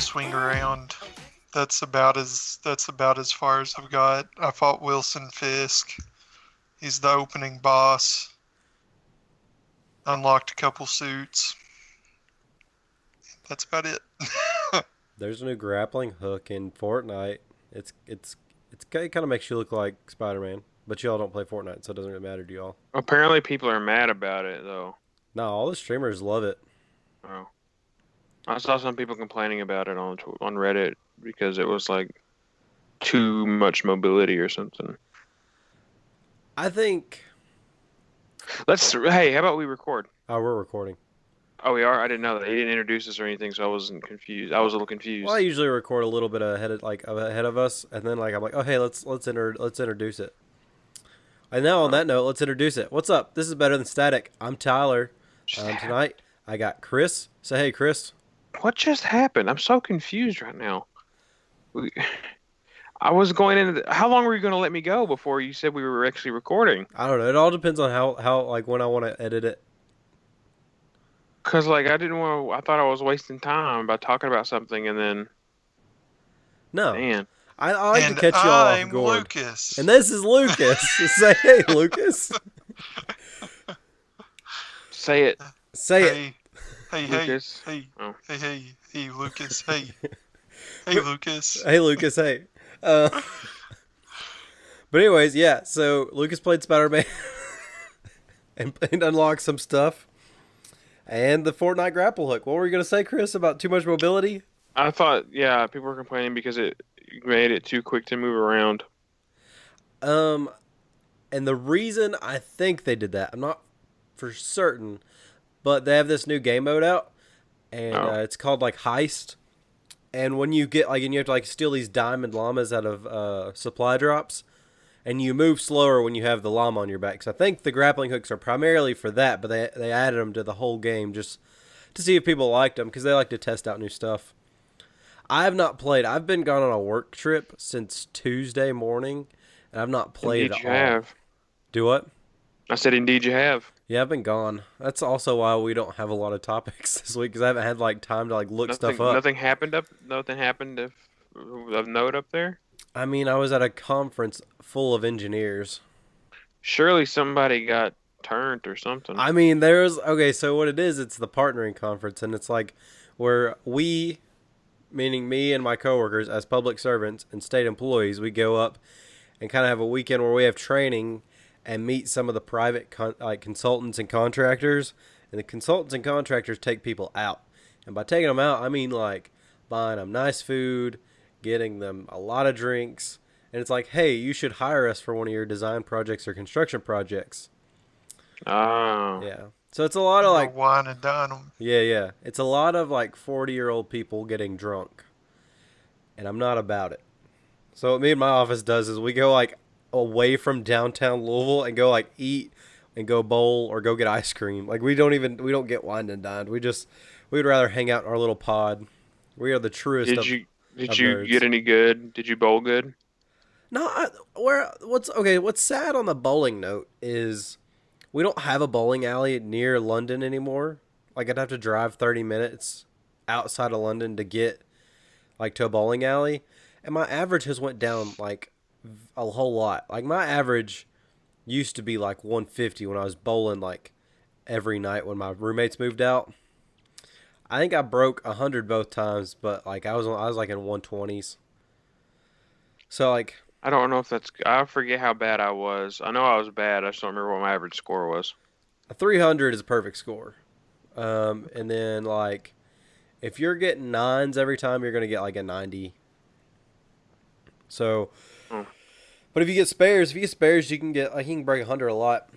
swing around. That's about as far as I've got. I fought Wilson Fisk. He's the opening boss. Unlocked a couple suits. That's about it. There's a new grappling hook in Fortnite. It kind of makes you look like Spider-Man, but y'all don't play Fortnite, so it doesn't really matter to y'all. Apparently, people are mad about it though. No, all the streamers love it. Oh, I saw some people complaining about it on Reddit because it was like too much mobility or something. I think. Hey, how about we record? Oh, we're recording. Oh, we are? I didn't know that. He didn't introduce us or anything, so I wasn't confused. I was a little Well, I confused. usually record a little bit ahead of us, and then I'm like, oh hey, let's introduce it. And now on Oh, that note, let's introduce it. What's up? This is Better Than Static. I'm Tyler. just hap- Tonight I got Chris. Say hey, Chris. what just happened? I'm so confused right now. We, I was going into how long were you going to let me go before you said we were actually recording? I don't know. It all depends on how like when I want to edit it. Because like I didn't want to. I thought I was wasting time by talking about something, and then No, man, I like to And catch y'all off I'm guard. And Lucas. this is Lucas. Say hey, Lucas. say it, Say it. Hey, hey, hey, Lucas. hey, Oh, hey, Lucas. Hey, Lucas. Hey, Lucas. Hey. Uh, but anyways, yeah. So Lucas played Spider-Man and unlocked some stuff. And the Fortnite grapple hook. What were you gonna say, Chris, about too much mobility? I thought yeah, people were complaining because it made it too quick to move around. Um, and the reason I think they did that, I'm not for certain, but they have this new game mode out, and Oh, it's called like Heist. And when you get and you have to like steal these diamond llamas out of supply drops, and you move slower when you have the llama on your back. So I think the grappling hooks are primarily for that, but they added them to the whole game just to see if people liked them because they like to test out new stuff. I have not played. I've been gone on a work trip since Tuesday morning, and I've not played indeed at you all. have. Do what? I said indeed you have. Yeah, I've been gone. That's also why we don't have a lot of topics this week because I haven't had like time to like look stuff up. Nothing happened of note up there. I mean, I was at a conference full of engineers. Surely somebody got turned or something. I mean, there's okay. So what it is, it's the partnering conference, and it's like where we, meaning me and my coworkers, as public servants and state employees, we go up and kind of have a weekend where we have training and meet some of the private consultants and contractors. And the consultants and contractors take people out, and by taking them out, I mean like buying them nice food, getting them a lot of drinks, and it's like, hey, you should hire us for one of your design projects or construction projects. Oh, Yeah. So it's a lot of You go like, wine and dine them. yeah. It's a lot of like 40-year-old people getting drunk, and I'm not about it. So what me and my office does is we go like away from downtown Louisville and go like eat and go bowl or go get ice cream. Like we don't get wine and dined. We'd rather hang out in our little pod. We are the truest did you did of you get nerds. any good? Did you bowl good? No, what's sad on the bowling note is we don't have a bowling alley near London anymore. Like I'd have to drive 30 minutes outside of London to get like to a bowling alley, and my average has went down like a whole lot. Like my average used to be like 150 when I was bowling like every night when my roommates moved out. I think I broke 100 both times, but like I was like in 120s. So like I don't know if that's. I forget how bad I was. I know I was bad. I just don't remember what my average score was. a 300 is a perfect score. And then like if you're getting nines every time, you're gonna get like a 90. So, Oh, but if you get spares, you can get like you can break 100 a lot.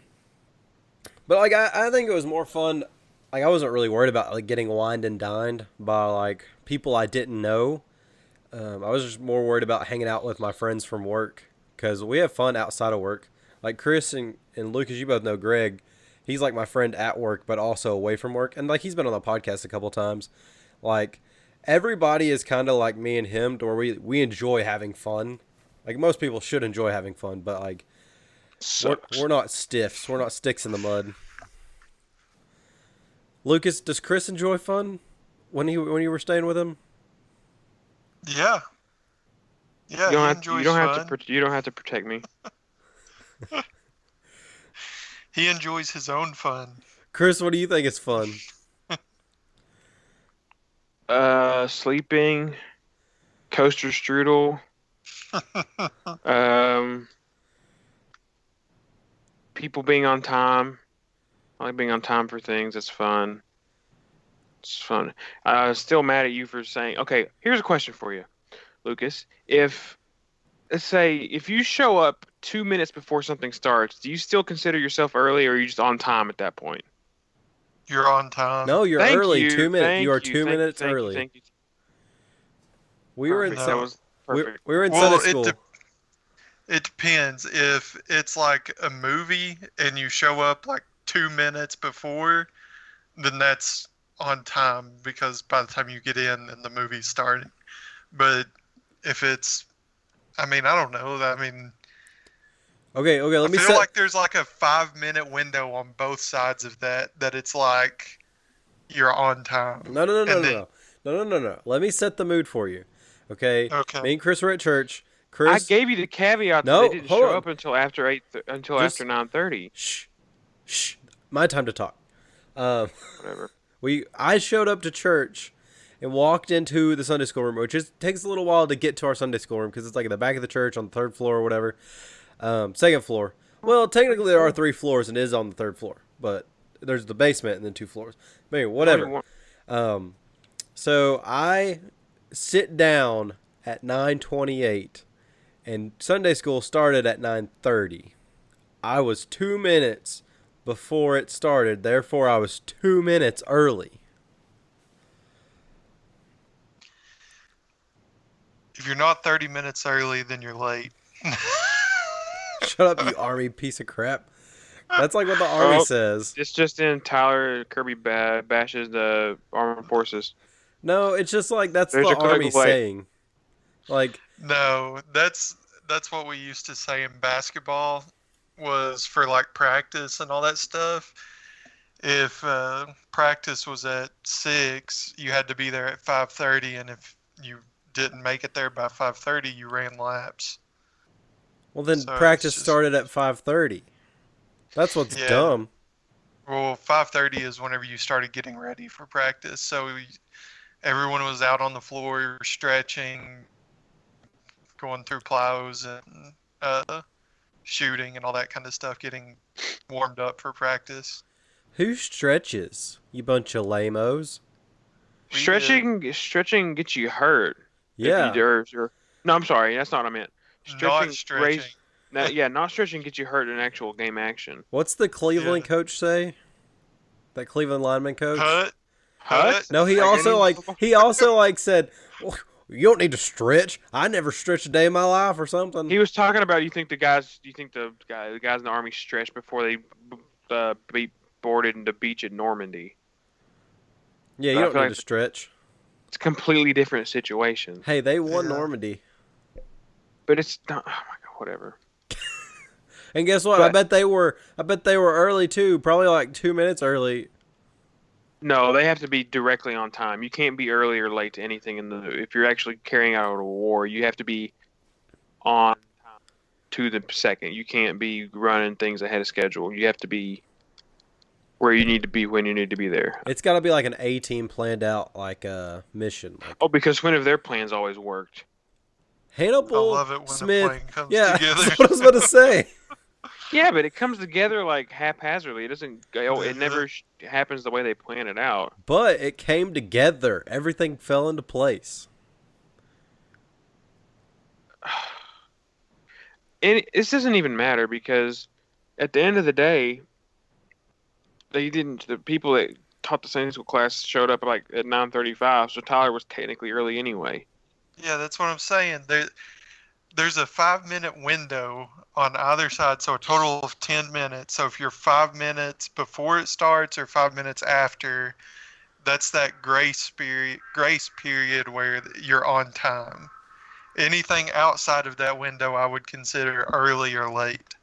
But like I think it was more fun. Like I wasn't really worried about like getting wined and dined by like people I didn't know. I was just more worried about hanging out with my friends from work because we have fun outside of work. Like Chris and Lucas, you both know Greg. He's like my friend at work, but also away from work. And like he's been on the podcast a couple times. Like everybody is kind of like me and him, to where we enjoy having fun. Like most people should enjoy having fun, but like we're sucks. not stiffs. We're not sticks in the mud. Lucas, does Chris enjoy fun when you were staying with him? Yeah, You yeah, don't he have you enjoys don't have to fun. you don't have to protect me. He enjoys his own fun. Chris, what do you think is fun? Sleeping, coaster strudel, um, people being on time. I like being on time for things. It's fun. It's fun. Still mad at you for saying. Okay, here's a question for you, Lucas. If let's say if you show up 2 minutes before something starts, do you still consider yourself early, or are you just on time at that point? You're on time. No, you're Thank early. you, 2 minutes. You are thank you, two thank you, minutes thank you, early. thank you. We were in Perfect. That No. was perfect. we were in Sunday Well, school. it depends. If it's like a movie and you show up like 2 minutes before, then that's on time because by the time you get in, then the movie's starting. But if it's, I mean, I don't know. I mean, Okay, okay. I Let me feel set. like there's like a 5 minute window on both sides of that it's like you're on time. No, no, no, no, And no, then, no, no, no, no, no. Let me set the mood for you. Okay, okay. me and Chris were at church. I Chris, gave you the caveat that they no, didn't hold show on. up until after until after Just 9:30. shh, shh. My time to talk. Um, Whatever. I showed up to church and walked into the Sunday school room, which takes a little while to get to our Sunday school room because it's like in the back of the church on the third floor or whatever. Second floor. Well, technically there are 3 floors and it is on the third floor, but there's the basement and then 2 floors. But anyway, Only whatever. one. Um, so I sit down at 9:28, and Sunday school started at 9:30. I was 2 minutes before it started, therefore I was 2 minutes early. If you're not 30 minutes early, then you're late. Shut up, you army piece of crap. That's like what the army Oh, says. it's just in Tyler Kirby bashes the armed forces. No, it's just like that's There's the your army clinical light. saying. Like, No, that's what we used to say in basketball was for like practice and all that stuff. If practice was at 6, you had to be there at 5:30, and if you didn't make it there by 5:30, you ran laps. well, then So it's practice just started at 5:30. That's what's yeah. dumb. Well, 5:30 is whenever you started getting ready for practice. So everyone was out on the floor stretching, going through plows and shooting and all that kind of stuff, getting warmed up for practice. Who stretches? You bunch of lamos. We did Stretching gets you hurt if you Yeah. do. No, I'm sorry. That's not what I meant. not Stretching stretching. raise. No, yeah, not stretching gets you hurt in actual game action. What's the Cleveland Yeah. coach say? That Cleveland lineman coach? Hut, Hut? No, he Like also any like he also like said, "Well, you don't need to stretch. I never stretched a day in my life or something." He was talking about. You think the guys in the army stretched before they be boarded the beach at Normandy. Yeah, you But I don't feel need like to stretch. it's a completely different situation. Hey, they won Yeah. Normandy. But it's not. Oh my god, whatever. And guess what? I But bet they were early too. Probably like 2 minutes early. no, they have to be directly on time. You can't be early or late to anything in the. If you're actually carrying out a war, you have to be on time to the second. You can't be running things ahead of schedule. You have to be where you need to be when you need to be there. It's got to be like an A team planned out like a mission. Like Oh, because one of their plans always worked. I Hannibal love it when Smith. a plane comes Yeah, together. that's what I was about to say. Yeah, but it comes together like haphazardly. It doesn't go. It never happens the way they plan it out. But it came together. Everything fell into place. And this doesn't even matter because at the end of the day, they didn't. The people that taught the Sunday school class showed up like at 9:35, so Tyler was technically early anyway. Yeah, that's what I'm saying. There's a 5 minute window on either side, so a total of 10 minutes. So if you're 5 minutes before it starts or 5 minutes after, that's that grace period where you're on time. Anything outside of that window, I would consider early or late.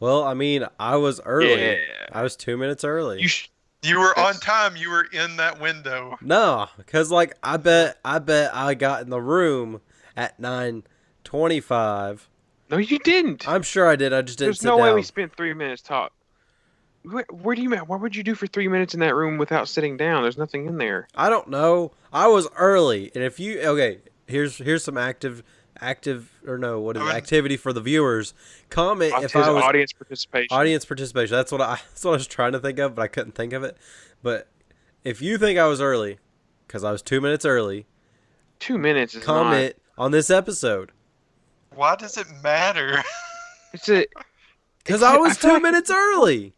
Well, I mean, I was early. Yeah, I was 2 minutes early. you sh- You were on That's time. You were in that window. No, because like I bet I got in the room at 9:25. no, you didn't. I'm sure I did. I just didn't There's sit no way we down. spent 3 minutes talk. Where do you What would you do for 3 minutes in that room without sitting down? There's nothing in there. I don't know. I was early, and if you okay, here's some active or no, what is I it? would, Activity for the viewers. Comment if His I was audience participation. audience participation. That's what I was trying to think of, but I couldn't think of it. But if you think I was early, because I was 2 minutes early, 2 minutes is not. comment on this episode. why does it matter? It's a. Because it's I a- was feel 2 minutes early.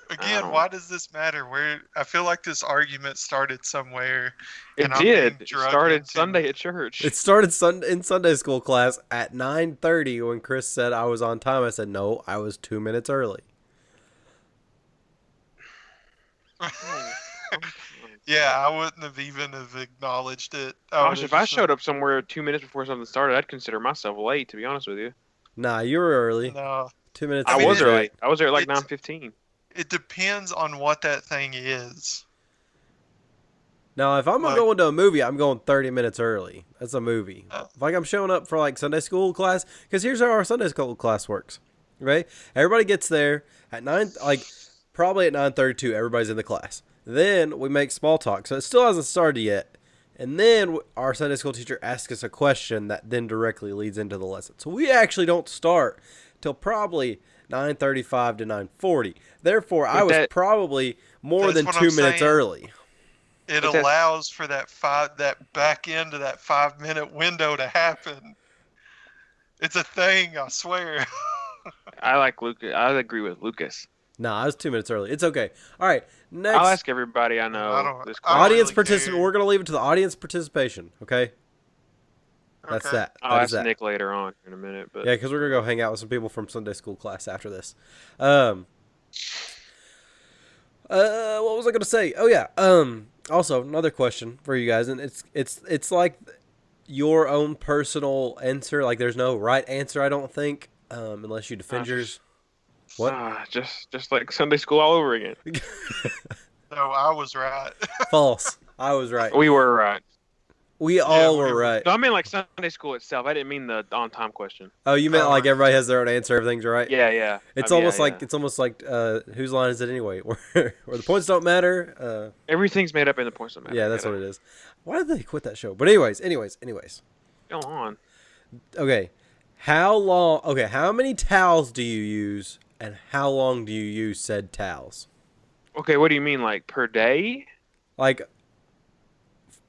Again, Oh. why does this matter? I feel like this argument started somewhere. It and I'm being did. It drugged started into Sunday it. at church. It started in Sunday school class at 9:30 when Chris said I was on time. I said no, I was 2 minutes early. Yeah, I wouldn't have even have acknowledged it. Gosh, if I showed up somewhere 2 minutes before something started, I'd consider myself late. To be honest with you, Nah, you were early. No, 2 minutes. I I mean, was it- early. I was there at like it's- 9:15. it depends on what that thing is. Now, if I'm Like- going to a movie, I'm going 30 minutes early. That's a movie. Oh. Like I'm showing up for like Sunday school class, because here's how our Sunday school class works. Right? Everybody gets there at 9, like probably at 9:32. Everybody's in the class. Then we make small talk, so it still hasn't started yet. And then our Sunday school teacher asks us a question that then directly leads into the lesson. So we actually don't start till probably 9:35 to 9:40. Therefore, I But was that- probably more That's than what 2 I'm minutes saying. early. It But that's- allows for that back end of that 5 minute window to happen. It's a thing, I swear. I like Lucas. I agree with Lucas. No, I was 2 minutes early. It's okay. All right, next I'll ask everybody I know. I don't- this I don't question. audience really participant. care. We're gonna leave it to the audience participation. Okay, that's Okay. that. I'll That ask is that. Nick later on in a minute. But Yeah, because we're gonna go hang out with some people from Sunday school class after this. What was I gonna say? Oh yeah. Also, another question for you guys, and it's like your own personal answer. Like, there's no right answer. I don't think, unless you defend yours. What? just like Sunday school all over again. No, I was right. False. I was right. We were right. We all we were were. right. No, I mean like Sunday school itself. I didn't mean the on time question. Oh, you meant Oh, like right. everybody has their own answer. Everything's right. Yeah. It's I mean, almost yeah, like yeah. it's almost like whose line is it anyway? Where the points don't matter. Everything's made up in the points that matter. Yeah, that's what it is. Why did they quit that show? But anyways. Go on. Okay, how long? Okay, how many towels do you use, and how long do you use said towels? Okay, what do you mean, like per day? Like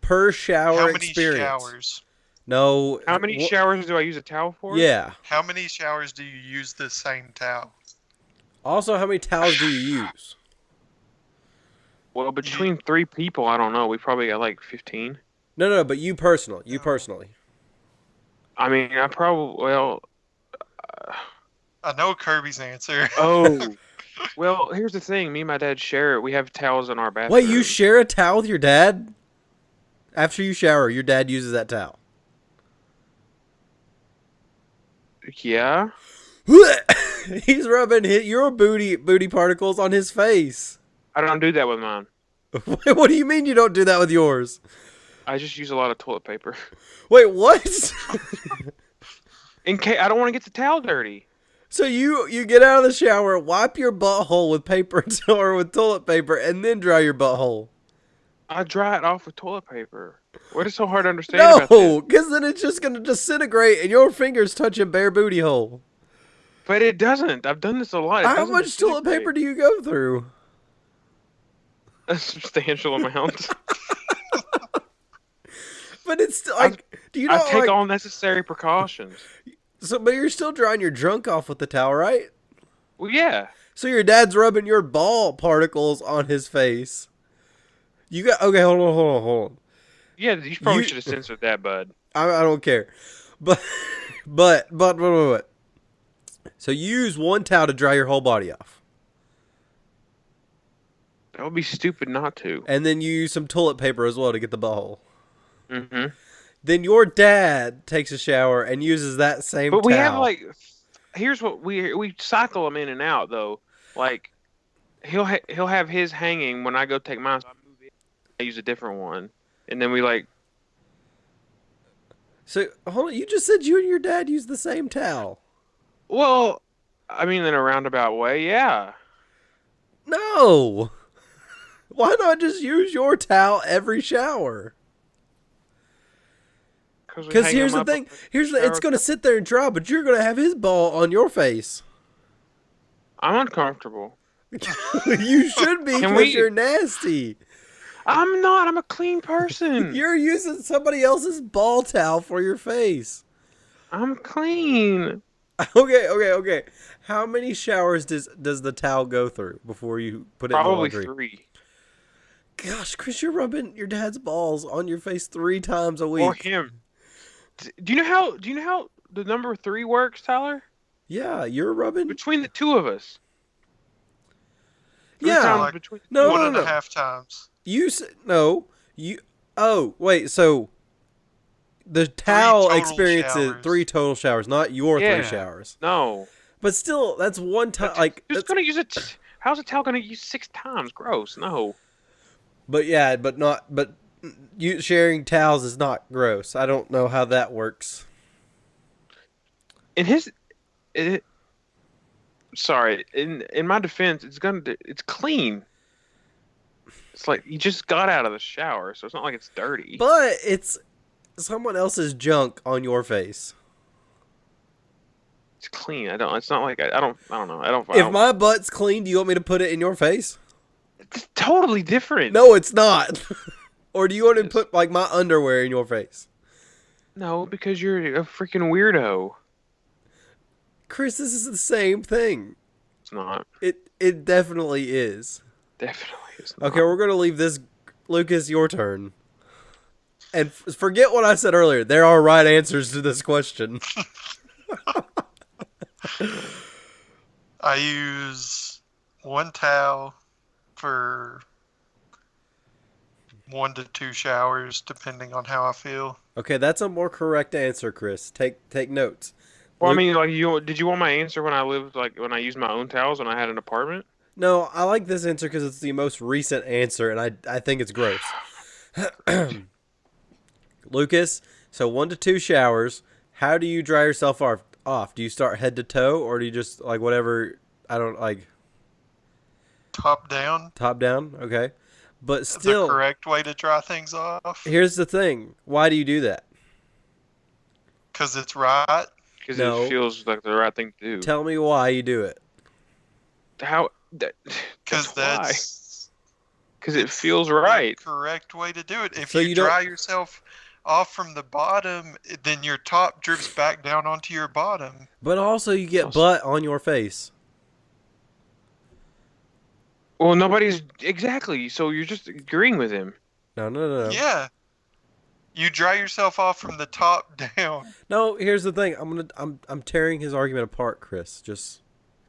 per shower How many experience? showers? No. How many showers do I use a towel for? Yeah. How many showers do you use the same towel? Also, how many towels do you use? Well, between 3 people, I don't know. We probably got like 15. No, but you personally. You personally. I mean, I probably I know Kirby's answer. Oh. Well, here's the thing. Me and my dad share it. We have towels in our bathroom. Wait, you share a towel with your dad? After you shower, your dad uses that towel. Yeah. He's rubbing your booty particles on his face. I don't do that with mine. What do you mean you don't do that with yours? I just use a lot of toilet paper. Wait, what? In case I don't want to get the towel dirty. So you get out of the shower, wipe your butthole with paper or with toilet paper, and then dry your butthole. I dry it off with toilet paper. What is so hard to understand about this? No, because then it's just gonna disintegrate, and your fingers touching bare booty hole. But it doesn't. I've done this a lot. It How doesn't much toilet disintegrate. paper do you go through? A substantial amount. But it's still like, do you I not take like? all necessary precautions. So, but you're still drying your junk off with the towel, right? Well, yeah. So your dad's rubbing your ball particles on his face. You got okay. Hold on. Yeah, you probably You- should have censored that, bud. I don't care, but but. So you use one towel to dry your whole body off, That would be stupid not to. and then you use some toilet paper as well to get the butthole. Mm-hmm. Then your dad takes a shower and uses that same But we towel. have like, here's what we cycle them in and out though. Like he'll have his hanging when I go take mine. So I move it. I use a different one, and then we like. So hold on, you just said you and your dad use the same towel. Well, I mean, in a roundabout way, yeah. No. Why not just use your towel every shower? We Because hang here's them the up thing. on the Here's the, it's shower gonna cap. sit there and dry, but you're gonna have his ball on your face. I'm uncomfortable. You should be Can because we? you're nasty. I'm not. I'm a clean person. You're using somebody else's ball towel for your face. I'm clean. Okay. How many showers does the towel go through before you put it in the Probably laundry? 3. Gosh, Chris, you're rubbing your dad's balls on your face 3 times a Or week. him. Do you know how? Do you know how the number 3 works, Tyler? Yeah, you're rubbing. Between the two of us. 3 Yeah. times Like between the No, two one of no, and us. a no. half times. You no. You. Oh, wait. So the Three towel total experiences showers. 3 total showers, not your 3 Yeah. showers. No. But still, that's one time. That's Like, just that's, gonna use it. How's a towel gonna use 6 times? Gross. No. but yeah, but not. But you sharing towels is not gross. I don't know how that works. In his, it, sorry. In my defense, it's clean. It's like you just got out of the shower, so it's not like it's dirty. But it's someone else's junk on your face. It's clean. I don't. It's not like I don't. I don't know. I If don't. my butt's clean, do you want me to put it in your face? It's totally different. No, it's not. Or do you want to Yes. put like my underwear in your face? No, because you're a freaking weirdo. Chris, this is the same thing. It's not. It definitely is. Definitely it's not. Okay, we're gonna leave this. Lucas, your turn. And forget what I said earlier. There are right answers to this question. I use one towel for 1 to 2 showers, depending on how I feel. Okay, that's a more correct answer, Chris. Take notes. Well, I Luke- mean, like did you want my answer when I lived like when I used my own towels when I had an apartment? No, I like this answer because it's the most recent answer, and I think it's gross. Lucas, so 1 to 2 showers. How do you dry yourself off? Do you start head to toe, or do you just like whatever? I don't like Top down top down. Okay, but is the still, correct way to dry things off. here's the thing. Why do you do that? Because it's right. Because No. it feels like the right thing to do. Tell me why you do it. How? Because why. that's Because it feels the right. correct way to do it. If So you you don't- dry yourself off from the bottom, then your top drips back down onto your bottom. But also, you get Also- butt on your face. Well, nobody's exactly. So you're just agreeing with him. No. Yeah. You dry yourself off from the top down. No, here's the thing. I'm tearing his argument apart, Chris. Just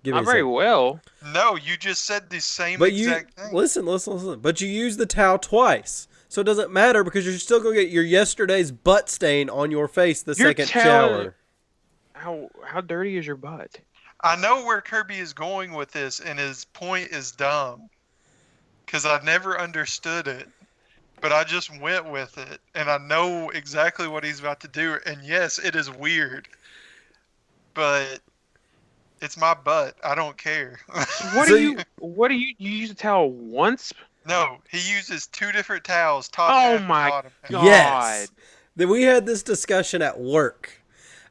give me Not a very second. well. No, you just said the same But you exact thing. listen. But you use the towel twice, so it doesn't matter because you're still gonna get your yesterday's butt stain on your face the Your second towel- shower. How dirty is your butt? I know where Kirby is going with this, and his point is dumb. Because I never understood it. But I just went with it. And I know exactly what he's about to do. And yes, it is weird. But it's my butt. I don't care. What So do you use a towel once? No, he uses 2 different towels, top Oh half my and bottom half. God. Yes. Then we had this discussion at work,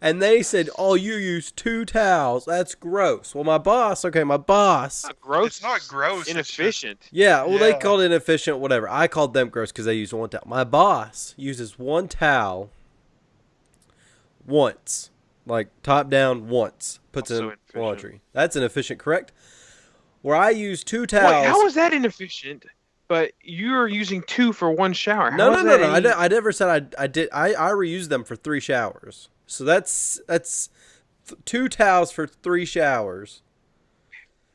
and they said, "Oh, you use 2 towels. That's gross." Well, my boss. It's not gross. It's not gross. It's just- Inefficient. Yeah, well, they Yeah. called it inefficient, whatever. I called them gross because they used 1 towel. My boss uses 1 towel once, like top down once, puts it Also in inefficient. laundry. That's inefficient, correct? Where I use 2 towels. Wait, how is that inefficient? But you're using 2 for 1 shower. How No. is that any- I never said I did. I reused them for 3 showers. So that's 2 towels for 3 showers.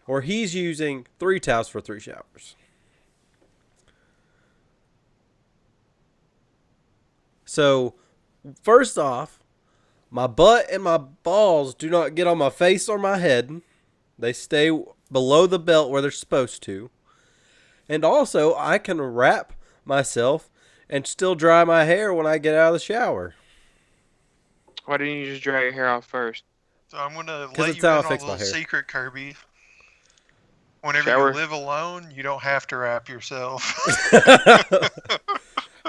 Or he's using 3 towels for 3 showers. So, first off, my butt and my balls do not get on my face or my head. They stay below the belt where they're supposed to. And also, I can wrap myself and still dry my hair when I get out of the shower. Why didn't you just dry your hair off first? So I'm gonna Because let that's you how I in on a fix my little hair. secret, Kirby. Whenever you Shower. live alone, you don't have to wrap yourself.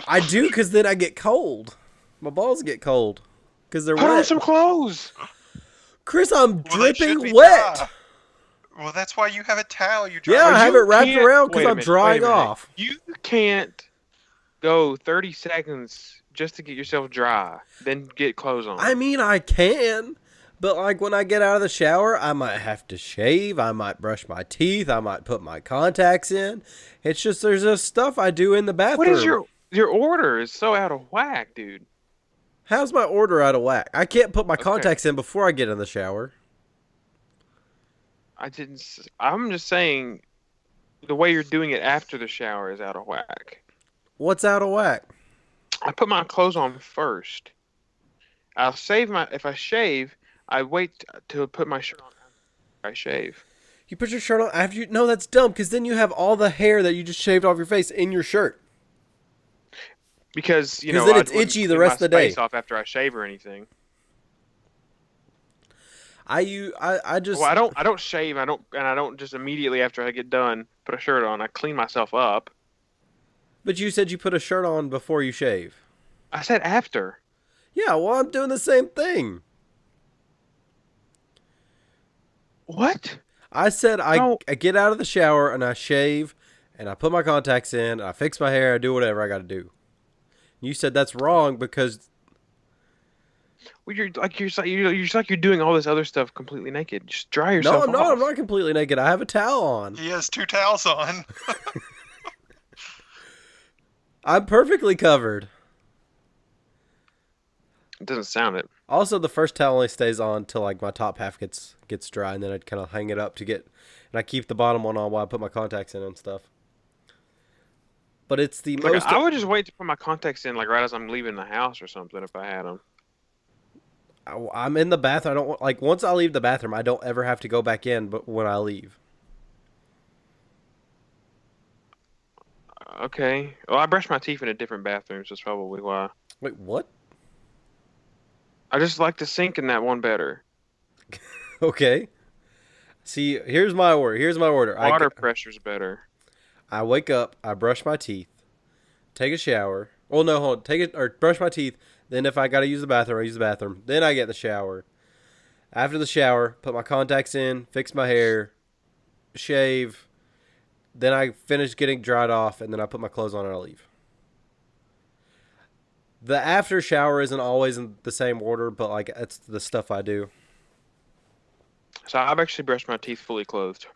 I do because then I get cold. My balls get cold because they're Put on wet. some clothes. Chris, I'm Well, they should be dripping wet. dry. Well, that's why you have a towel you dry. Yeah, I have it You wrapped can't- around because wait a I'm minute, drying wait a minute. off. You can't go 30 seconds just to get yourself dry, then get clothes on. I mean, I can, but like when I get out of the shower, I might have to shave. I might brush my teeth. I might put my contacts in. It's just there's just stuff I do in the bathroom. What is your order? Is so out of whack, dude. How's my order out of whack? I can't put my Okay. contacts in before I get in the shower. I'm just saying the way you're doing it after the shower is out of whack. What's out of whack? I put my clothes on first. If I shave, I wait to put my shirt on after I shave. You put your shirt on after you. No, that's dumb because then you have all the hair that you just shaved off your face in your shirt. Because, you 'Cause know, then I it's wouldn't itchy the clean rest my of the day. space off after I shave or anything. I just. Well, I don't shave. I don't just immediately after I get done put a shirt on. I clean myself up. But you said you put a shirt on before you shave. I said after. Yeah, well, I'm doing the same thing. What? I said No. I get out of the shower and I shave and I put my contacts in, and I fix my hair, I do whatever I got to do. You said that's wrong because Well, you're just like you're doing all this other stuff completely naked. Just dry no, yourself I'm not. off. I'm not completely naked. I have a towel on. He has 2 towels on. I'm perfectly covered. It doesn't sound it. Also, the first towel only stays on till like my top half gets dry, and then I'd kind of hang it up to get, and I keep the bottom one on while I put my contacts in and stuff. But it's the Like, most. I would just wait to put my contacts in like right as I'm leaving the house or something if I had them. I'm in the bathroom. I don't like once I leave the bathroom, I don't ever have to go back in. But when I leave, Okay. Well, I brush my teeth in a different bathroom, so that's probably why. wait, what? I just like the sink in that one better. Okay. See, here's my order. Water pressure's better. I wake up, I brush my teeth, take a shower. Well, no, hold on. Take it or brush my teeth. Then if I got to use the bathroom, I use the bathroom. Then I get in the shower. After the shower, put my contacts in, fix my hair, shave. Then I finish getting dried off, and then I put my clothes on and I leave. The after shower isn't always in the same order, but like that's the stuff I do. So I've actually brushed my teeth fully clothed.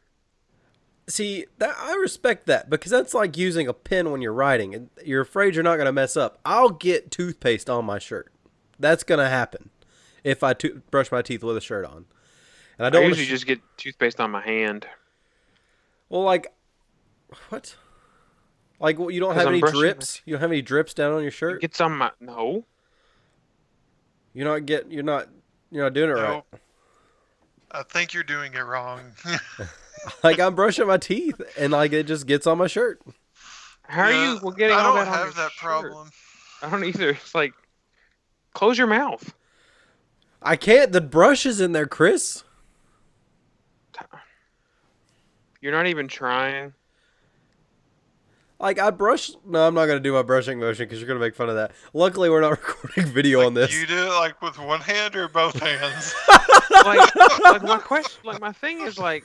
See, that I respect that because that's like using a pen when you're writing and you're afraid you're not going to mess up. I'll get toothpaste on my shirt. That's going to happen if I brush my teeth with a shirt on. And I I don't usually just get toothpaste on my hand. Well, like what? Like you don't 'Cause have I'm any brushing drips? You don't have any drips down on your It shirt? gets on my no. You're not doing it right. Nope. I think you're doing it wrong. Like I'm brushing my teeth and like it just gets on my shirt. How are Yeah, you getting I all don't that on have your that shirt? problem. I don't either. It's like, close your mouth. I can't. The brush is in there, Chris. You're not even trying. Like I brush. No, I'm not gonna do my brushing motion because you're gonna make fun of that. Luckily, we're not recording video on this. You do it like with one hand or both hands? Like my question, like my thing is like,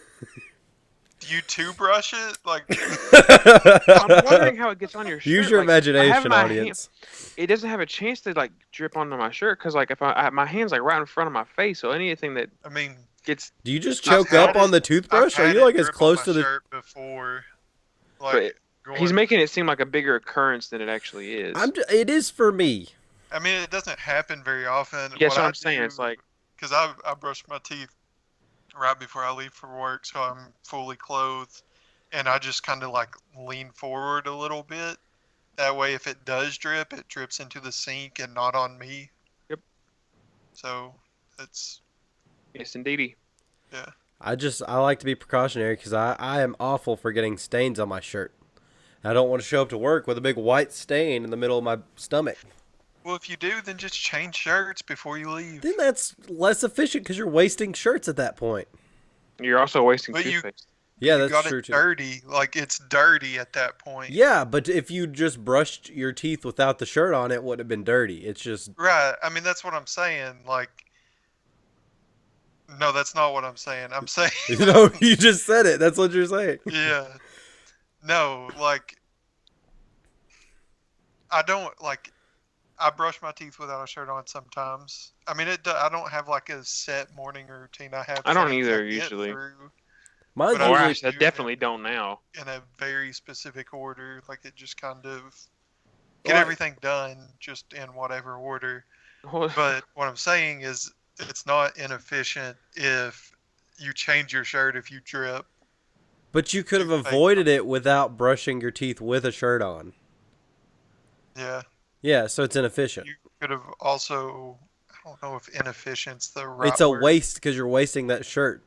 You two brush it? Like, I'm wondering how it gets on your shirt. Use your Like, I have imagination, my audience. it doesn't have a chance to like drip onto my shirt because like if my hand's like right in front of my face, so anything that I mean, gets Do you just I've choke had up on it- the I've toothbrush? Are had you it like as drip on close my to the? shirt before. But Like, he's going- making it seem like a bigger occurrence than it actually is. It is for me. I mean, it doesn't happen very often. Yes, what I'm saying. It's like because I brush my teeth right before I leave for work, so I'm fully clothed, and I just kind of like lean forward a little bit. That way, if it does drip, it drips into the sink and not on me. Yep. So it's yes, indeedy. yeah. I like to be precautionary because I am awful for getting stains on my shirt. I don't want to show up to work with a big white stain in the middle of my stomach. Well, if you do, then just change shirts before you Then leave. that's less efficient because you're wasting shirts at that point. You're also wasting But toothpaste. Yeah, you that's got it true too. dirty. Like it's dirty at that point. Yeah, but if you just brushed your teeth without the shirt on, it would have been dirty. It's just Right. I mean, that's what I'm saying. Like, no, that's not what I'm saying. I'm saying, you just said it. That's what you're saying. yeah. No, like, I don't, like, I brush my teeth without a shirt on sometimes. I mean, I don't have like a set morning routine. I have I don't things either I get usually. through, Mine's but I Or usually actually, I do definitely don't now. in a very specific order. Like, it just kind of get Well, everything done just in whatever order. Well, But what I'm saying is, it's not inefficient if you change your shirt if you trip. but you could have Toothpaste. avoided it without brushing your teeth with a shirt on. Yeah, Yeah, so it's inefficient. you could have also. I don't know if inefficient's the right It's a word. waste because you're wasting that shirt.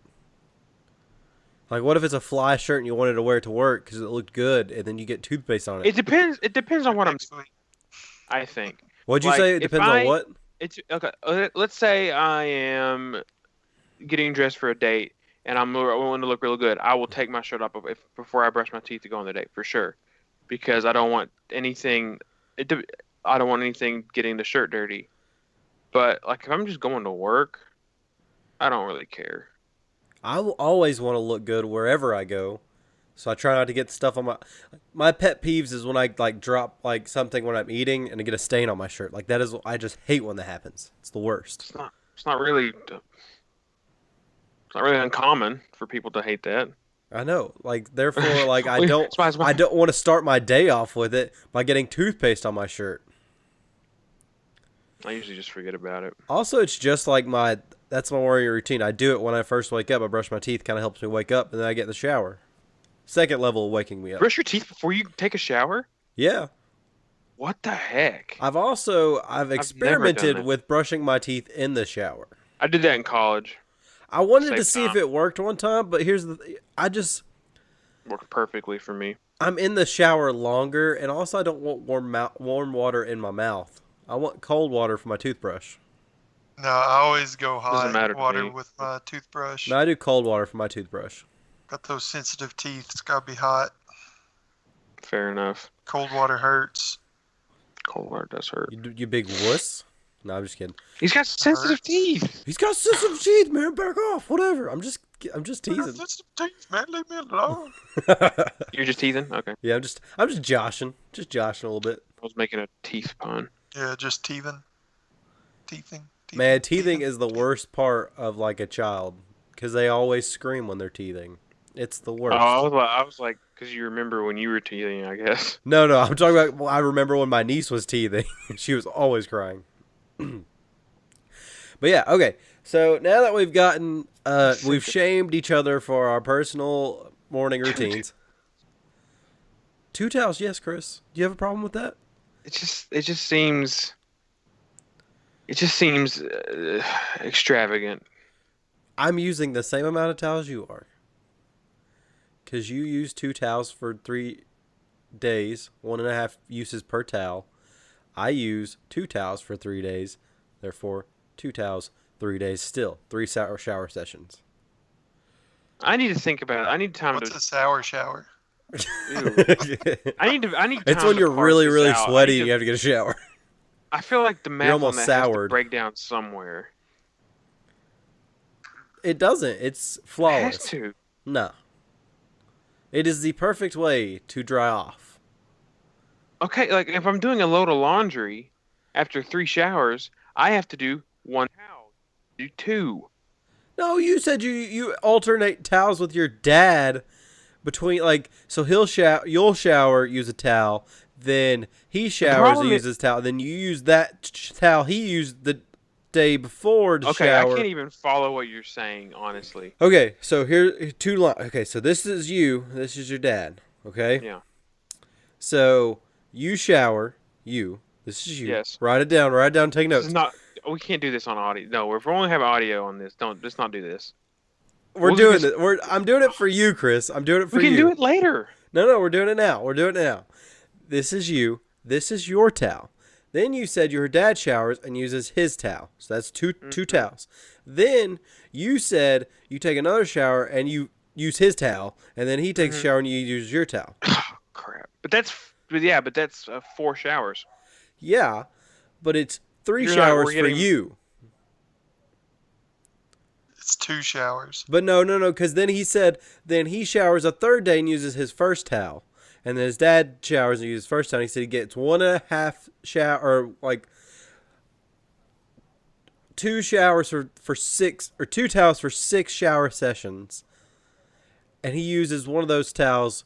Like, what if it's a fly shirt and you wanted to wear it to work because it looked good, and then you get toothpaste on it? it depends. It depends on what I'm. Next week. I think. What'd you Like, say? It if depends on I- what? It's okay. Let's say I am getting dressed for a date and I want to look real good. I will take my shirt off before I brush my teeth to go on the date for sure, because I don't want anything. I don't want anything getting the shirt dirty. But like if I'm just going to work, I don't really care. I will always want to look good wherever I go, so I try not to get stuff on my pet peeves is when I like drop like something when I'm eating and I get a stain on my shirt. Like that is I just hate when that happens. It's the worst. It's not. It's not really. It's not really uncommon for people to hate that. I know. Like therefore, like I It's don't my- I don't want to start my day off with it by getting toothpaste on my shirt. I usually just forget about it. Also, it's just like that's my morning routine. I do it when I first wake up. I brush my teeth, kind of helps me wake up, and then I get in the shower. Second level of waking me up. Brush your teeth before you take a shower? Yeah. What the heck? I've never experimented done it. with brushing my teeth in the shower. I did that in college. I wanted Same to see if time. it worked one time, but Worked perfectly for me. I'm in the shower longer, and also I don't want warm water in my mouth. I want cold water for my toothbrush. No, I always go Doesn't matter hot to water me. with my toothbrush. No, I do cold water for my toothbrush. Got those sensitive teeth. It's gotta be hot. Fair enough. Cold water hurts. Cold water does hurt. You big wuss. No, I'm just kidding. He's got sensitive Hurts. teeth. He's got sensitive teeth, man. Back off. Whatever. I'm just teasing. Sensitive teeth, man. Leave me alone. You're just teasing? Okay. Yeah, I'm just joshing a little bit. I was making a teeth pun. Yeah, just teething. Teething. Man, teething is the worst part of like a child because they always scream when they're teething. It's the worst. Oh, I was like, because you remember when you were teething, I guess. No, I'm talking about. Well, I remember when my niece was teething. She was always crying. But yeah, okay. So now that we've shamed each other for our personal morning routines. Two towels, yes, Chris. Do you have a problem with that? It just seems extravagant. I'm using the same amount of towels you are. Because you use 2 towels for 3 days, 1.5 uses per towel. I use 2 towels for 3 days, therefore 2 towels, 3 days still. 3 shower sessions. I need to think about it. I need time What's to. a sour shower? Ew. I need time It's when to you're parse really, this really out. sweaty and you have to get a shower. I feel like the math on almost that has to soured. break down somewhere. It doesn't. It's It has flawless. to. No. It is the perfect way to dry off. Okay, like if I'm doing a load of laundry after 3 showers, I have to do 1 towel. Do 2. No, you said you alternate towels with your dad between so you'll shower, use a towel, then he showers, problem he is- uses towel, then you use that towel he used the day before to Okay, shower. I can't even follow what you're saying, honestly. Okay, so here 2 lines. Okay, so this is you, this is your dad. Okay. Yeah. So you shower, this is you. Yes. Write it down, take This notes. is not. We can't do this on audio. No, if we're only having audio on this, let's not do this. We're doing it. I'm doing it for you, Chris. I'm doing it for We can you. do it later. No, we're doing it now. We're doing it now. This is you. This is your towel. Then you said your dad showers and uses his towel. So that's two towels. Then you said you take another shower and you use his towel, and then he takes a shower and you use your towel. Crap. But that's 4 showers. Yeah, but it's 3 showers for you. It's 2 showers. But no, because then he said then he showers a third day and uses his first towel. And then his dad showers and uses his first towel. He said he gets 1.5 shower, or like 2 showers for 6, or 2 towels for 6 shower sessions. And he uses one of those towels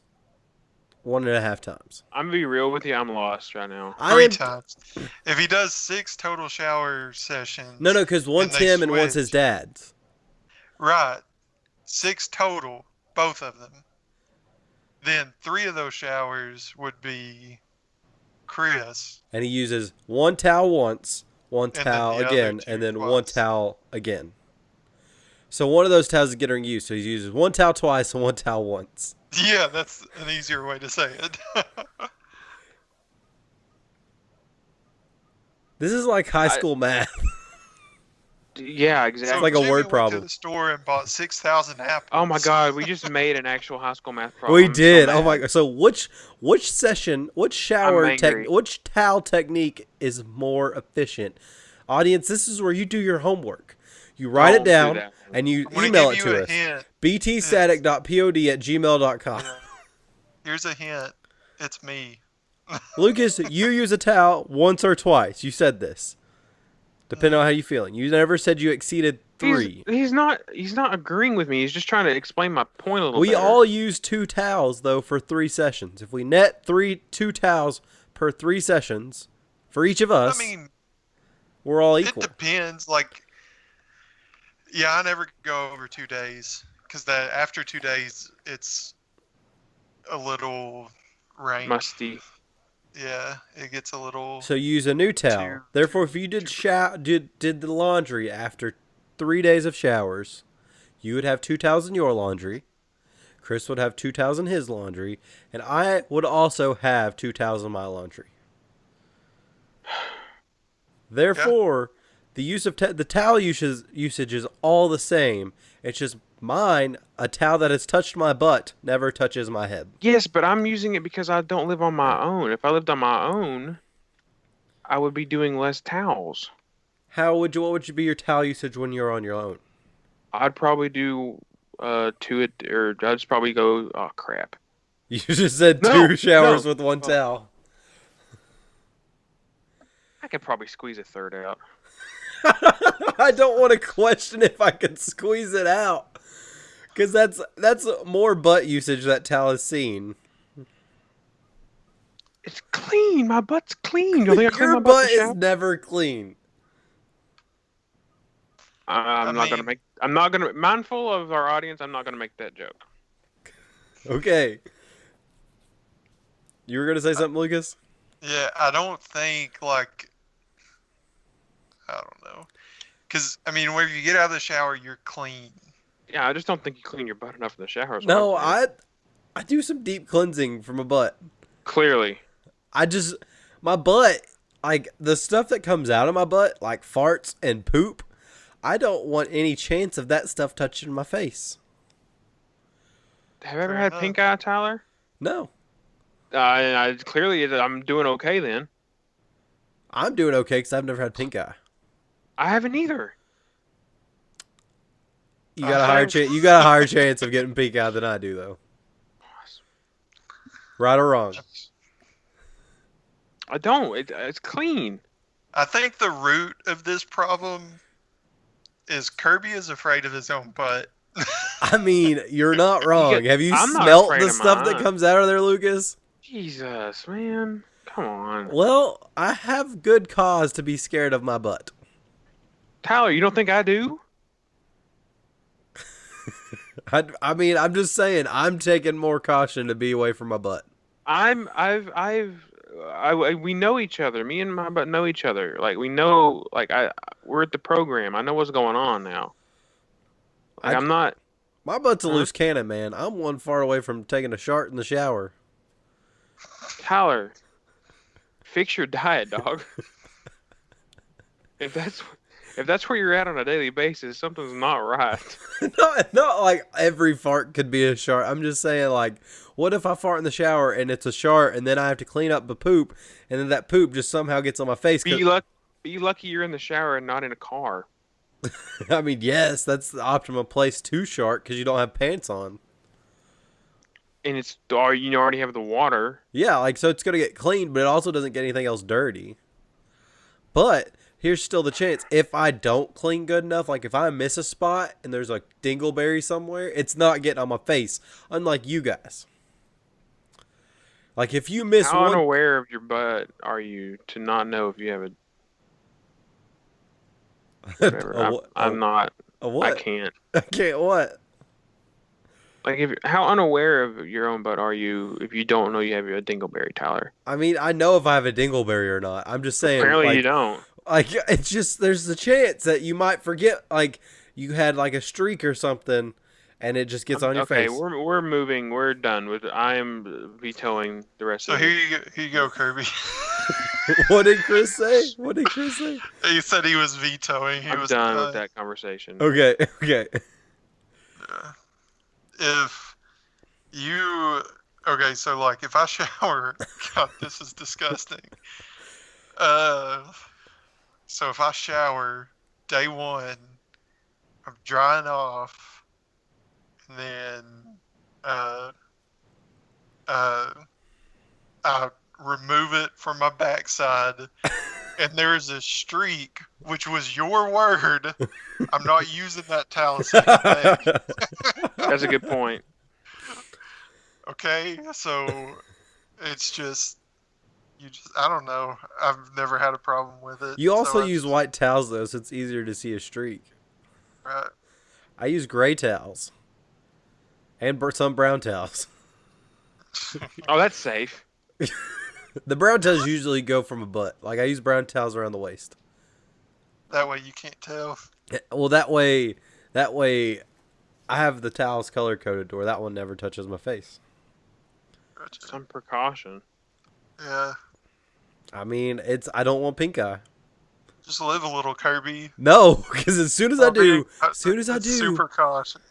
1.5 times. I'm gonna be real with you. I'm lost right now. 3 times. If he does 6 total shower sessions. No, because one's him and one's his dad's. Right. 6 total, both of them. Then 3 of those showers would be Chris. And he uses 1 towel once, 1 towel again, and then twice. 1 towel again. So one of those towels is getting used. So he uses 1 towel twice and 1 towel once. Yeah, that's an easier way to say it. This is like high school math. Yeah, exactly. It's like a Jimmy word went problem. to the store and bought 6,000 apples. Oh my God, we just made an actual high school math problem. We did. Oh my God. So which session, which towel technique is more efficient? Audience, this is where you do your homework. You write it down and you email it to us. btstatic.pod@gmail.com. Yeah. Here's a hint. It's me. Lucas, you use a towel once or twice. You said this. Depending on how you're feeling. You never said you exceeded 3. He's not agreeing with me. He's just trying to explain my point a little bit. We all use 2 towels, though, for 3 sessions. If we net 2 towels per 3 sessions for each of us, we're all equal. It depends. Like, yeah, I never go over 2 days. Because after 2 days, it's a little rank. Musty. Yeah, it gets a little. So you use a new towel. Therefore, if you did the laundry after 3 days of showers, you would have 2 towels in your laundry. Chris would have 2 towels in his laundry, and I would also have 2 towels in my laundry. Therefore, the use of the towel usage is all the same. It's just mine, a towel that has touched my butt never touches my head. Yes, but I'm using it because I don't live on my own. If I lived on my own, I would be doing less towels. What would be your towel usage when you're on your own? I'd probably do I'd just probably go, oh crap. You just said 2 showers with 1 towel. I could probably squeeze a third out. I don't want to question if I can squeeze it out. Because that's more butt usage that towel has seen. It's clean. My butt's clean. You think I clean Your my butt is never clean. I'm not gonna mindful of our audience, I'm not gonna make that joke. Okay. You were gonna say something, Lucas? Yeah, I don't think, like, I don't know. Because, I mean, when you get out of the shower, you're clean. Yeah, I just don't think you clean your butt enough in the shower. No, I do some deep cleansing from my butt. Clearly. My butt, like, the stuff that comes out of my butt, like farts and poop, I don't want any chance of that stuff touching my face. Have you ever had pink eye, Tyler? No. Clearly, I'm doing okay then. I'm doing okay because I've never had pink eye. I haven't either. You got a higher chance of getting pink eye than I do, though. Right or wrong? I don't. It's clean. I think the root of this problem is Kirby is afraid of his own butt. I mean, you're not wrong. Have you smelt the stuff that comes out of there, Lucas? Jesus, man. Come on. Well, I have good cause to be scared of my butt. Tyler, you don't think I do? I mean, I'm just saying, I'm taking more caution to be away from my butt. We know each other. Me and my butt know each other. Like, we know, like, we're at the program. I know what's going on now. Like, I'm not My butt's a Huh? loose cannon, man. I'm one fart away from taking a shart in the shower. Tyler, fix your diet, dog. If that's if that's where you're at on a daily basis, something's not right. Not like every fart could be a shart. I'm just saying, like, what if I fart in the shower and it's a shart, and then I have to clean up the poop, and then that poop just somehow gets on my face? Be lucky you're in the shower and not in a car. I mean, yes, that's the optimum place to shart because you don't have pants on. And it's or you already have the water. Yeah, like, so it's gonna get clean, but it also doesn't get anything else dirty. But here's still the chance. If I don't clean good enough, like if I miss a spot and there's a dingleberry somewhere, it's not getting on my face. Unlike you guys. Like if you miss How one, unaware of your butt are you to not know if you have a whatever? I'm not. a what? I can't. I can't what? Like, how unaware of your own butt are you if you don't know you have a dingleberry, Tyler? I mean, I know if I have a dingleberry or not. I'm just saying. Apparently, like, you don't. Like it's just there's the chance that you might forget, like you had like a streak or something, and it just gets on your face. Okay, we're moving. We're done with. I am vetoing the rest So of it. here you go, Kirby. What did Chris say? What did Chris say? He said he was vetoing. He I'm was done with that conversation. Okay, okay. If you okay, so like if I shower, God, this is disgusting. So if I shower day one, I'm drying off, and then I remove it from my backside, and there's a streak, which was your word. I'm not using that towel second day. That's a good point. Okay, so it's just I don't know. I've never had a problem with it. You also so use white towels though, so it's easier to see a streak. right. I use gray towels and some brown towels. Oh, that's safe. The brown towels usually go from a butt. Like I use brown towels around the waist. That way you can't tell. Well, that way, I have the towels color coded to where that one never touches my face. Gotcha. Some precaution. Yeah. I mean, I don't want pink eye. Just live a little, Kirby. No, because as soon as I do, Super caution.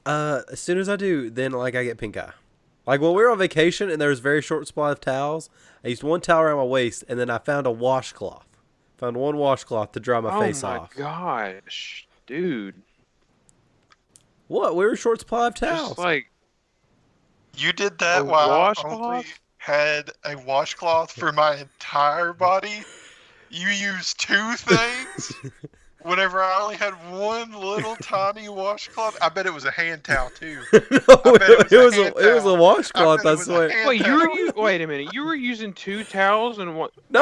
as soon as I do, then like I get pink eye. Like when we were on vacation and there was a very short supply of towels, I used one towel around my waist and then I found a washcloth. Found one washcloth to dry my face off. Oh my gosh, dude! What? We were short supply of towels. Just like You did that a while I washcloth? only had a washcloth for my entire body. You used two things. Whenever I only had one little tiny washcloth, I bet it was a hand towel too. No, it was a washcloth. I I bet it was a swear. hand wait, towel. wait a minute. You were using two towels and what? No.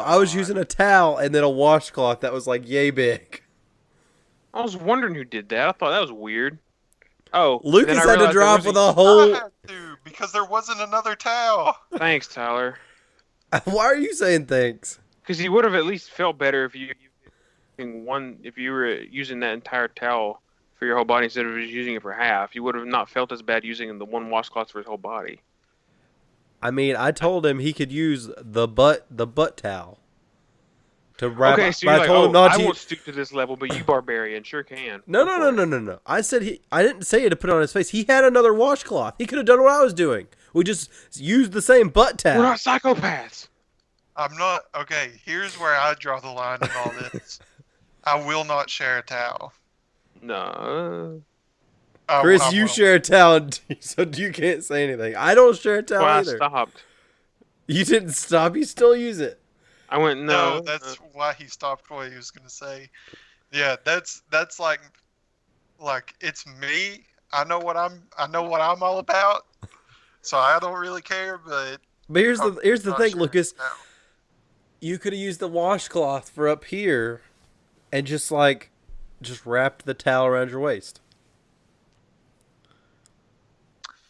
I was using a towel and then a washcloth that was like yay big. I was wondering who did that. I thought that was weird. Oh, Lucas then I had to realized there drive was with a- a whole. I had to because there wasn't another towel. Thanks, Tyler. Why are you saying thanks? Because he would have at least felt better if you were using that entire towel for your whole body instead of just using it for half. You would have not felt as bad using the one washcloth for his whole body. I mean, I told him he could use the butt towel to wrap. Okay, so you're I like, told him not I to. won't stoop to this level, but you barbarian sure can. No. I said I didn't say it to put it on his face. He had another washcloth. He could have done what I was doing. We just used the same butt towel. We're not psychopaths. I'm not. Okay, here's where I draw the line in all this. I will not share a towel. No. Chris, I you won't. share a towel, so you can't say anything. I don't share a towel Well, I either. stopped. You didn't stop. You still use it. I went no. No, that's why he stopped what he was gonna say. Yeah, that's like it's me. I know what I'm all about. So I don't really care, but But here's the not thing, sharing Lucas. a towel. You could have used the washcloth for up here, and just wrapped the towel around your waist,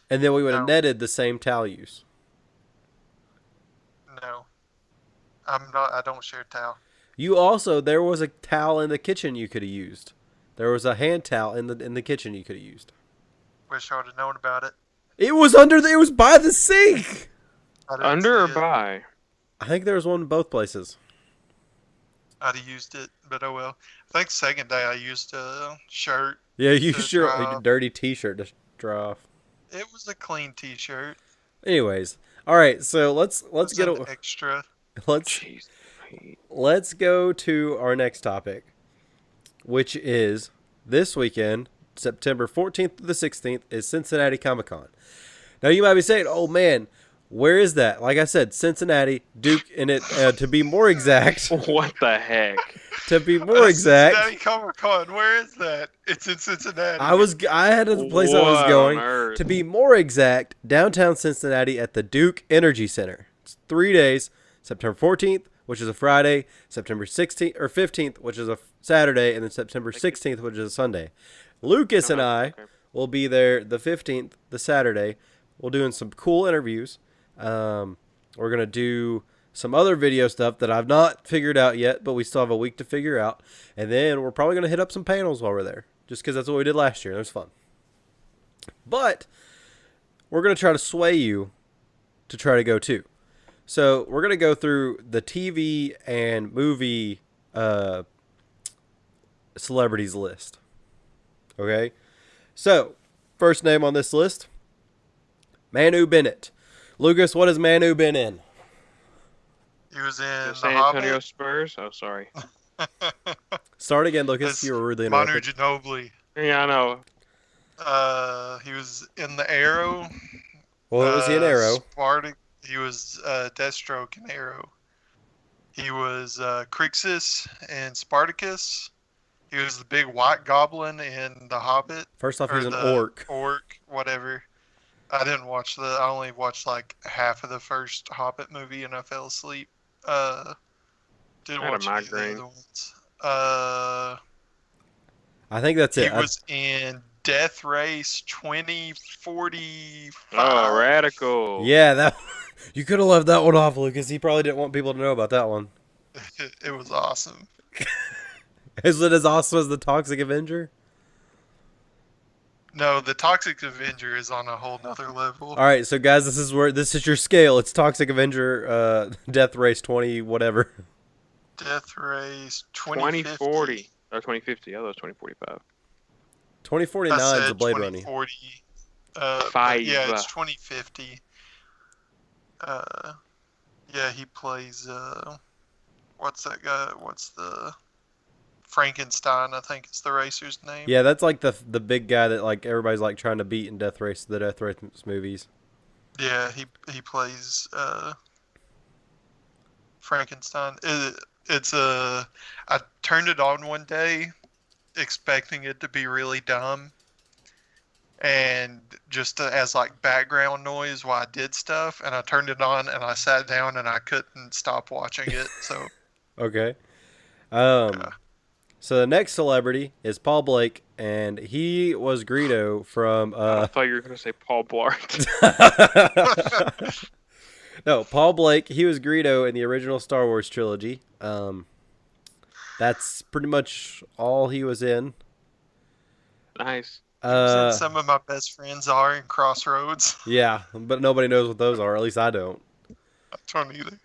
and then we would have No. netted the same towel use. No, I'm not. I don't share a towel. There was a towel in the kitchen you could have used. There was a hand towel in the kitchen you could have used. Wish I would have known about it. It was under it was by the sink. I didn't Under or see it. by? I think there was one in both places. I'd have used it, but oh well. I think second day I used a shirt. Yeah, you To sure dry a off. dirty T-shirt to dry off. It was a clean T-shirt. Anyways, all right. So let's It's get an extra. Jeez. let's go to our next topic, which is this weekend, September 14th to the 16th, is Cincinnati Comic-Con. Now you might be saying, "Oh man, where is that?" Like I said, Cincinnati, Duke, and it to be more exact. What the heck? To be more exact, Cincinnati Comic-Con. Where is that? It's in Cincinnati. I had a place I was What going. on earth? To be more exact, downtown Cincinnati at the Duke Energy Center. It's 3 days, September 14th, which is a Friday, September 16th or 15th, which is a Saturday, and then September 16th, which is a Sunday. Lucas and I Okay. will be there the 15th, the Saturday. We're doing some cool interviews. We're going to do some other video stuff that I've not figured out yet, but we still have a week to figure out. And then we're probably going to hit up some panels while we're there, just because that's what we did last year. It was fun. But we're going to try to sway you to try to go too. So we're going to go through the TV and movie celebrities list. Okay? So, first name on this list, Manu Bennett. Lucas, what has Manu been in? He was in The The San Antonio Hobbit. Spurs? Oh, sorry. Start again, Lucas. That's You were rudely Manu interrupted. Ginobili. Yeah, I know. He was in The Arrow. Well, was he an Arrow? He was Deathstroke in Arrow. He was Crixus in Spartacus. He was the big white goblin in The Hobbit. First off, he was an the orc. Orc, whatever. I only watched like half of the first Hobbit movie and I fell asleep. Didn't I had a watch any of the migraine. other ones. I think that's He it. was in Death Race 2045. Oh, radical. Yeah, that you could have left that one off, Lucas. He probably didn't want people to know about that one. It was awesome. Is it as awesome as the Toxic Avenger? No, the Toxic Avenger is on a whole nother level. All right, so guys, this is your scale. It's Toxic Avenger, Death Race 20, whatever. Death Race 2050. 2040. Oh, 2050. I thought it was 2045. 2049 I is said a Blade Runner. 2040. Five. Yeah, it's 2050. Yeah, he plays. What's that guy? What's the Frankenstein? I think is the racer's name. Yeah, that's like the big guy that like everybody's like trying to beat in the Death Race movies. Yeah, he plays Frankenstein. I turned it on one day, expecting it to be really dumb, and just as like background noise while I did stuff. And I turned it on, and I sat down, and I couldn't stop watching it. So Okay. Yeah. So the next celebrity is Paul Blake, and he was Greedo from I thought you were going to say Paul Blart. No, Paul Blake. He was Greedo in the original Star Wars trilogy. That's pretty much all he was in. Nice. some of my best friends are in Crossroads. Yeah, but nobody knows what those are. At least I don't. I don't either.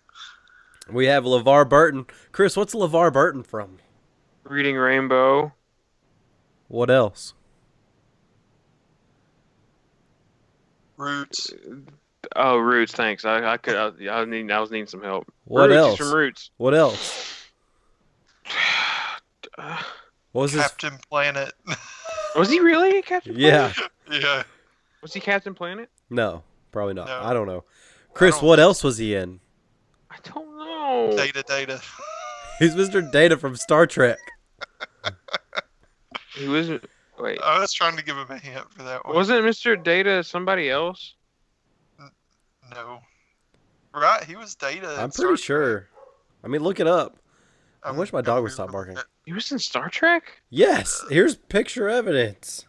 We have LeVar Burton. Chris, what's LeVar Burton from? Reading Rainbow. What else? Roots. Oh, Roots. Thanks. I was needing some help. What Roots, else? He's from Roots. What else? What was his? Captain Planet. Was he really Captain Yeah. Planet? Yeah. Was he Captain Planet? No, probably not. No. I don't know. Chris, don't what think else was he in? I don't know. Data. He's Mr. Data from Star Trek. He was. Wait. I was trying to give him a hint for that one. Wasn't Mr. Data somebody else? No. Right, he was Data. I'm pretty sure. I mean, look it up. I I'm wish my dog would gonna stop Google barking. it. He was in Star Trek? Yes, here's picture evidence.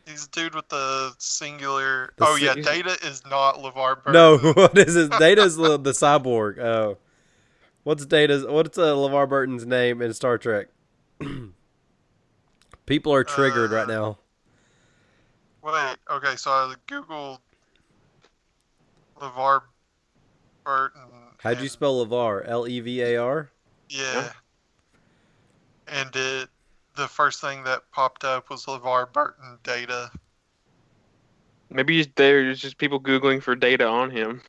He's the dude with the singular. The Oh si- yeah, Data is not LeVar Burton. No, what is it? Data's the cyborg. Oh, what's LeVar Burton's name in Star Trek? People are triggered right now. Wait, okay, so I Googled LeVar Burton, How'd you and spell LeVar? Levar? Yeah. yeah, and the first thing that popped up was LeVar Burton data. Maybe there's just people googling for data on him.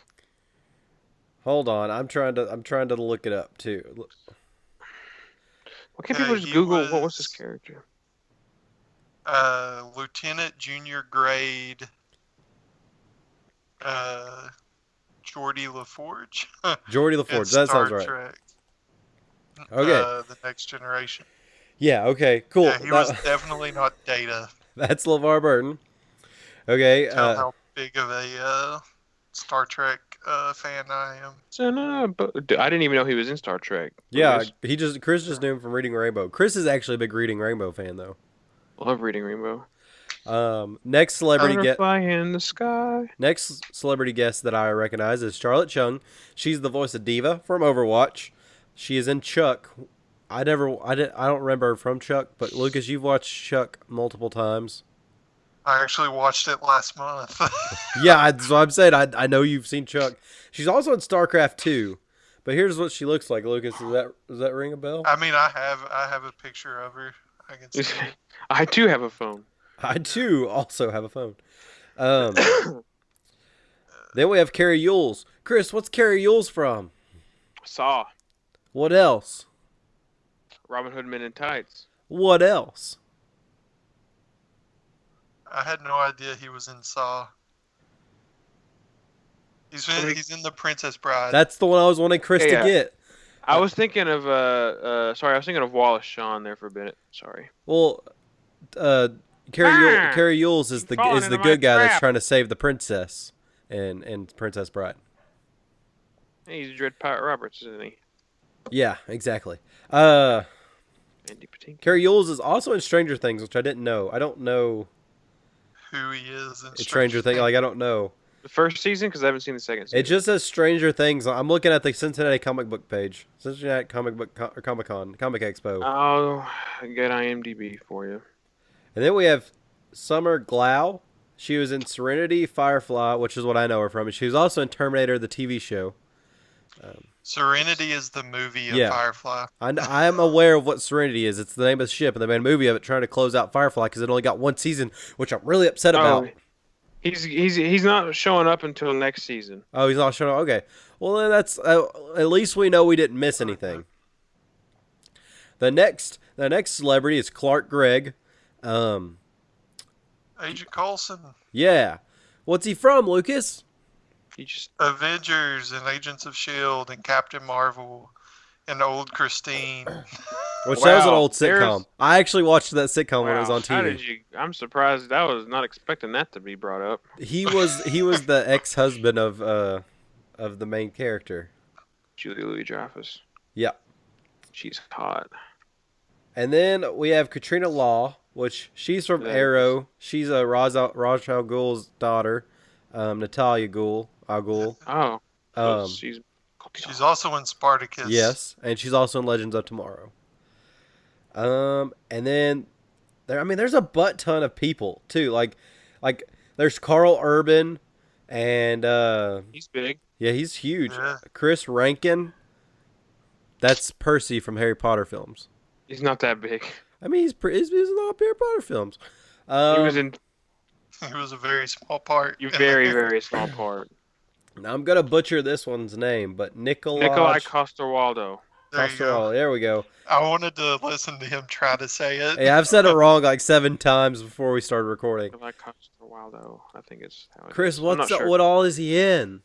Hold on, I'm trying to look it up too. Why can't people just He Google what was this was character? Lieutenant Junior Grade uh, Geordie LaForge Geordie in LaForge. That sounds Star right. Trek, Okay. The Next Generation. Yeah. Okay. Cool. Yeah, he was definitely not Data. That's LeVar Burton. Okay. Tell how big of a Star Trek fan I am. Dude, I didn't even know he was in Star Trek. Yeah. Chris just knew him from reading Rainbow. Chris is actually a big reading Rainbow fan though. Love reading Rainbow. Next celebrity Butterfly in the sky. Next celebrity guest that I recognize is Charlotte Chung. She's the voice of Diva from Overwatch. She is in Chuck. I don't remember her from Chuck, but Lucas, you've watched Chuck multiple times. I actually watched it last month. Yeah, so I'm saying I know you've seen Chuck. She's also in StarCraft 2. But here's what she looks like, Lucas. Does that ring a bell? I mean, I have a picture of her. I can see it. I too have a phone. I too also have a phone. Then we have Carrie Yules. Chris, what's Carrie Yules from? Saw What else? Robin Hood Men in Tights. What else? I had no idea he was in Saw. He's in The Princess Bride. That's the one I was wanting Chris to get. I was thinking of sorry, I was thinking of Wallace Shawn there for a minute. Sorry. Well, Carrie Yules is the good guy that's trying to save the princess in Princess Bride. He's Dread Pirate Roberts, isn't he? Yeah, exactly. Andy Patinkin. Carrie Yules is also in Stranger Things, which I didn't know. I don't know Who he is in Stranger Things. Like, I don't know. The first season, because I haven't seen the second season. It just says Stranger Things. I'm looking at the Cincinnati comic book page. Cincinnati Comic Book or Comic Con, Comic Expo. I'll get IMDb for you. And then we have Summer Glau. She was in Serenity, Firefly, which is what I know her from. And she was also in Terminator, the TV show. Serenity is the movie of Firefly. I am aware of what Serenity is. It's the name of the ship, and they made a movie of it trying to close out Firefly because it only got one season, which I'm really upset about. He's not showing up until next season. Oh, he's not showing up? Okay. Well, then that's... at least we know we didn't miss anything. The next celebrity is Clark Gregg. Agent Coulson. Yeah. What's he from, Lucas? He just Avengers and Agents of S.H.I.E.L.D. and Captain Marvel and Old Christine. Which that was an old sitcom. I actually watched that sitcom when it was on TV. How did you? I'm surprised. I was not expecting that to be brought up. He was the ex-husband of the main character. Julia Louis-Dreyfus. Yeah. She's hot. And then we have Katrina Law, which she's from Arrow. She's a Ra's al Ghul's daughter, Natalia Ghul. Oh. She's also in Spartacus. Yes, and she's also in Legends of Tomorrow. And then there's a butt ton of people too. Like there's Carl Urban, and he's big. Yeah, he's huge. Yeah. Chris Rankin. That's Percy from Harry Potter films. He's not that big. I mean, he's in a lot of Harry Potter films. He was in. He was a very small part. Very, very small part. Now I'm gonna butcher this one's name, but Nikolai Coster-Waldau. There we go. I wanted to listen to him try to say it. Hey, I've said it wrong like 7 times before we started recording. Nikolai Coster-Waldau, I think it's how it Chris, is. what all is he in?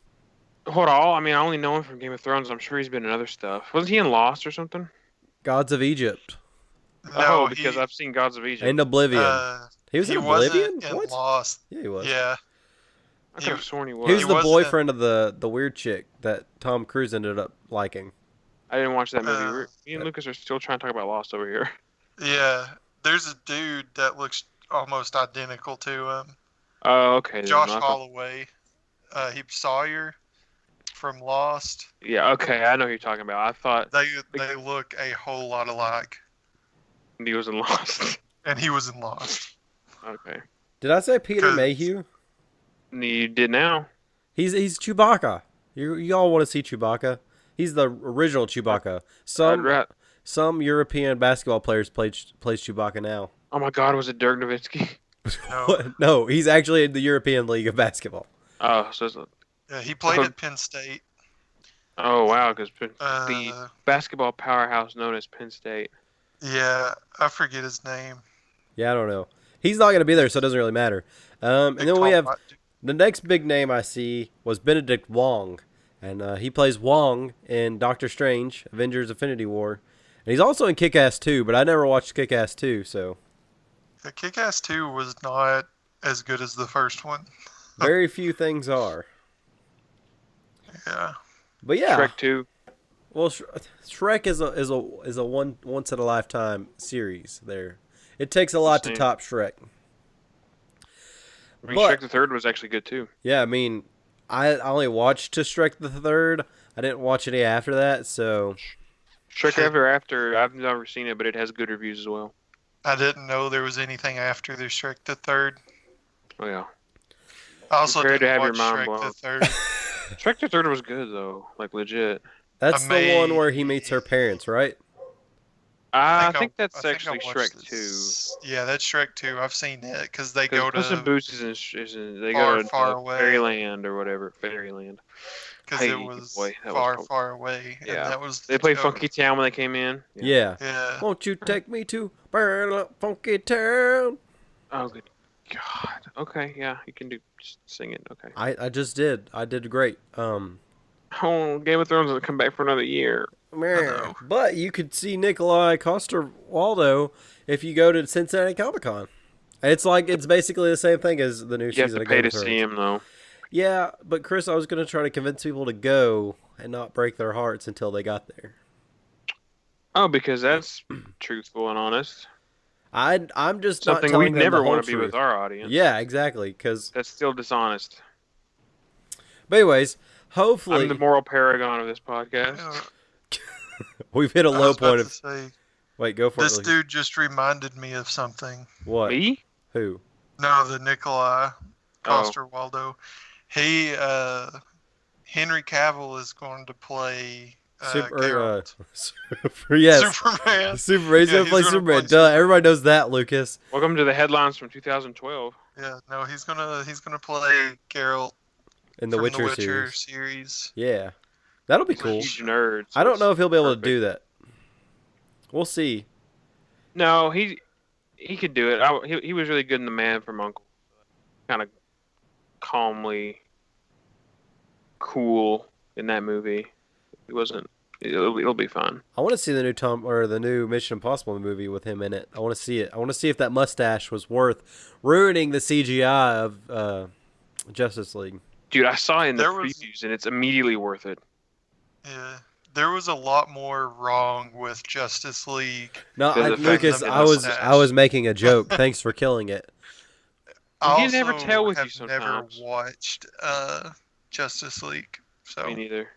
What all? I mean, I only know him from Game of Thrones. I'm sure he's been in other stuff. Wasn't he in Lost or something? Gods of No, because I've seen Gods of Egypt. and Oblivion. He was in Oblivion? In What? Lost. Yeah, he was. Yeah. I could have sworn he was. He was the boyfriend of the weird chick that Tom Cruise ended up liking. I didn't watch that movie. Me and Lucas are still trying to talk about Lost over here. Yeah. There's a dude that looks almost identical to him. Oh, okay. Josh Holloway. He Sawyer from Lost. Yeah, okay. I know who you're talking about. I thought they look a whole lot alike. he was in Lost. And he was in Lost. Okay. Did I say Peter 'Cause- Mayhew? You did now. He's Chewbacca. You all want to see Chewbacca? He's the original Chewbacca. Some European basketball players plays Chewbacca now. Oh my God, was it Dirk Nowitzki? No. No, he's actually in the European League of Basketball. Oh, so it's Yeah, he played at Penn State. oh wow, because the Uh, basketball powerhouse known as Penn State. yeah, I forget his name. Yeah, I don't know. He's not going to be there, so it doesn't really matter. And They then we call have him- the next big name I see was Benedict Wong, and he plays Wong in Doctor Strange, Avengers: Infinity War, and he's also in Kick-Ass 2, but I never watched Kick-Ass 2, so The Kick-Ass 2 was not as good as the first one. very few things are. Yeah. But yeah, Shrek 2. well, Shrek is a once in a lifetime series. There, it takes a lot to Same. top Shrek. I mean, But- Shrek the Third was actually good too. Yeah, I mean, I only watched to Shrek the Third. I didn't watch any after that, so Shrek Shit. Ever After, I've never seen it, but it has good reviews as well. I didn't know there was anything after the Shrek the Third. Oh yeah, I also Prepare to didn't have your watch mind Shrek blown. the Third. Shrek the Third was good though, like legit. that's the one where he meets her parents, right? I I think that's I think I actually watched Shrek this- Yeah, that's Shrek 2. I've seen it because they 2. go Puss in to Boots they far, go to far away. Fairyland or whatever. Fairyland. because Hey, it was boy, that was far, cool. far away. And Yeah. that was They the played joke. Funky Town when they came in. Yeah. Yeah. Won't you take me to Funky Town? Oh good God. Okay, yeah, you can just sing it. Okay. I just did. I did great. Oh, Game of Thrones will come back for another year. know. But you could see Nikolai Coster-Waldau if you go to Cincinnati Comic-Con. It's basically the same thing as the new You have season to of pay Game to of Thrones. see him though. Yeah, but Chris, I was going to try to convince people to go and not break their hearts until they got there. Oh, because that's truthful and honest. I'm just not Something telling we them never the whole want to be truth. with our audience. Yeah, exactly. Because, That's still dishonest. but anyways, I'm hopefully the moral paragon of this podcast. Yeah, we've hit a I low was about point to of. say, Wait, go for this it. dude just reminded me of something. What? Me? Who? No, the Nikolai Oh. Coster-Waldau. He, Henry Cavill is going to play Geralt. Yes. Superman. Superman. He's Yeah, gonna play he's gonna Superman. play Duh. Everybody knows that, Lucas. Welcome to the headlines from 2012. Yeah, no, he's gonna play Geralt In the from Witcher, the Witcher series. Yeah, that'll be He's a cool. huge nerd. so I don't it's know if he'll be able perfect. to do that. We'll see. No, he could do it. He was really good in The Man from U.N.C.L.E. Kind of calmly cool in that movie. He wasn't. It'll be fun. I want to see the new Mission Impossible movie with him in it. I want to see it. I want to see if that mustache was worth ruining the CGI of Justice League. Dude, I saw it in the There was- previews, and it's immediately worth it. Yeah, there was a lot more wrong with Justice League. No, The fact Lucas, that I was mustache. making a joke. Thanks for killing it. I You can never also tell with you have never sometimes. watched Justice League, so Me neither.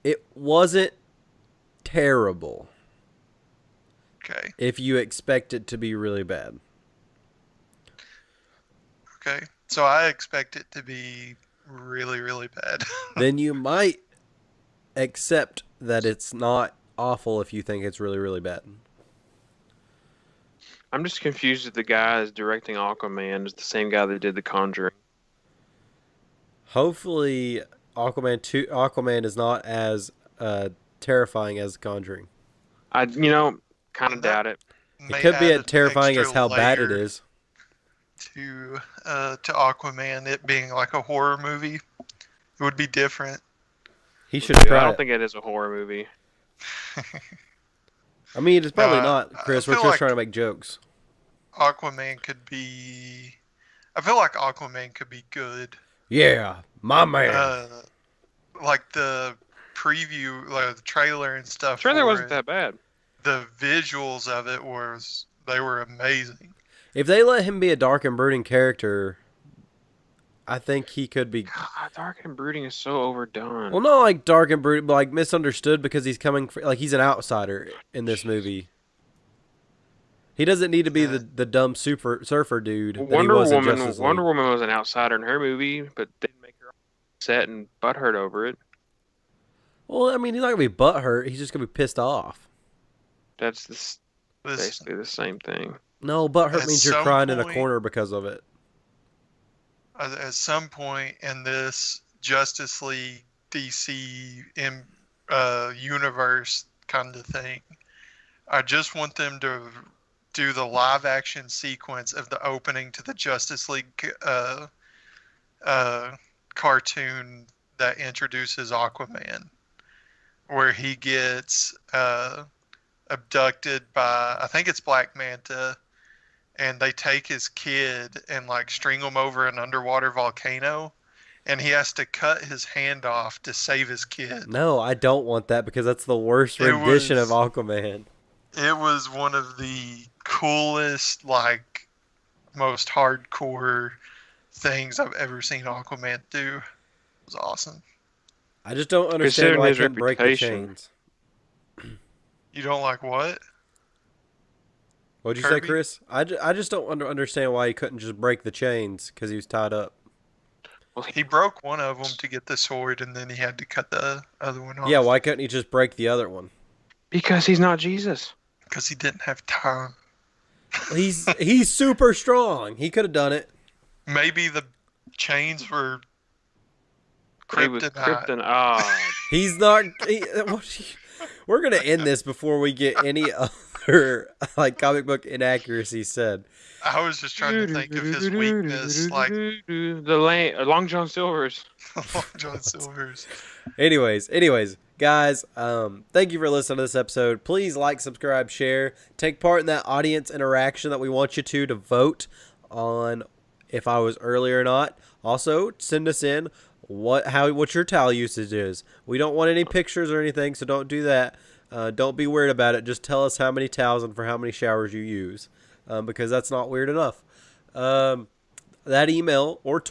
It wasn't terrible okay, if you expect it to be really bad. okay. So I expect it to be really, really bad. Then you might accept that it's not awful if you think it's really, really bad. I'm just confused if the guy is directing Aquaman is the same guy that did The Conjuring. Hopefully, Aquaman is not as terrifying as The Conjuring. I kind of doubt it. It May could be add as terrifying an as how extra bad it layer is. to Aquaman. It being like a horror movie, it would be different. He should Dude, I try don't it. think it is a horror movie. I mean, it's probably No, not, I Chris. We're feel just like- trying to make jokes. Aquaman could be. I feel like Aquaman could be good. Yeah, my man. Like the preview, like the trailer and stuff. Trailer for wasn't it, that bad. The visuals of it they were amazing. If they let him be a dark and brooding character, I think he could be. God, Dark and Brooding is so overdone. Well, not like dark and brooding, but like misunderstood because he's coming. Like he's an outsider in this movie. He doesn't need to be the dumb surfer dude that he was in Justice League. Wonder Woman was an outsider in her movie, but they didn't make her upset and butthurt over it. Well, I mean, he's not gonna be butthurt. He's just gonna be pissed off. That's basically the same thing. No, butthurt means you're crying in a corner because of it. At some point in this Justice League DC universe kind of thing, I just want them to do the live action sequence of the opening to the Justice League cartoon that introduces Aquaman, where he gets abducted by, I think it's Black Manta, and they take his kid and like string him over an underwater volcano, and he has to cut his hand off to save his kid. No, I don't want that because that's the worst rendition of Aquaman. It was one of the coolest, like, most hardcore things I've ever seen Aquaman do. It was awesome. I just don't understand why he couldn't break the chains. You don't like what? What'd you say, Chris? I just don't understand why he couldn't just break the chains because he was tied up. Well, he broke one of them to get the sword, and then he had to cut the other one off. Yeah, why couldn't he just break the other one? Because he's not Jesus. Because he didn't have time. He's super strong. He could have done it. Maybe the chains were kryptonite. He's not. We're gonna end this before we get any other like comic book inaccuracies said. I was just trying to think of his weakness, like the Long John Silver's. Long John Silver's. Anyways, guys, thank you for listening to this episode. Please like, subscribe, share, take part in that audience interaction that we want you to vote on if I was early or not. Also, send us in what your towel usage is. We don't want any pictures or anything, so don't do that. Don't be weird about it. Just tell us how many towels and for how many showers you use, because that's not weird enough. That email or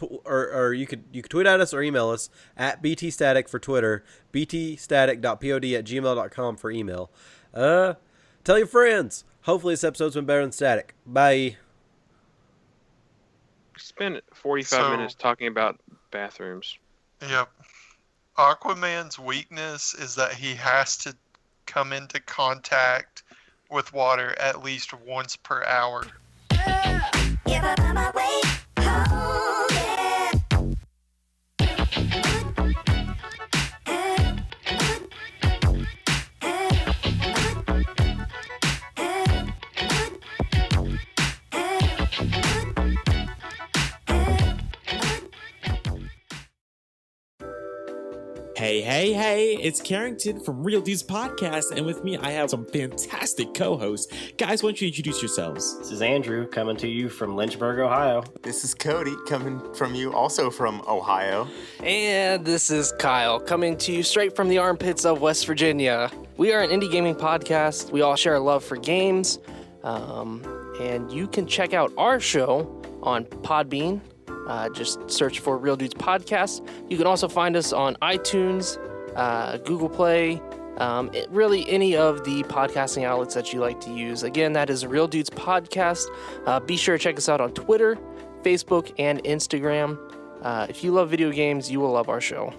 you could tweet at us or email us at btstatic for Twitter, btstatic.pod@gmail.com for email. Tell your friends. Hopefully this episode's been better than Static. Bye. Spend 45 minutes talking about bathrooms. Yep. Aquaman's weakness is that he has to come into contact with water at least once per hour. Hey, it's Carrington from Real Dudes Podcast, and with me I have some fantastic co-hosts. Guys, why don't you introduce yourselves? This is Andrew, coming to you from Lynchburg, Ohio. This is Cody, coming from you also from Ohio. And this is Kyle, coming to you straight from the armpits of West Virginia. We are an indie gaming podcast. We all share a love for games, and you can check out our show on Podbean. Just search for Real Dudes Podcast. You can also find us on iTunes, Google Play, really any of the podcasting outlets that you like to use. Again, that is Real Dudes Podcast. Be sure to check us out on Twitter, Facebook, and Instagram. If you love video games, you will love our show.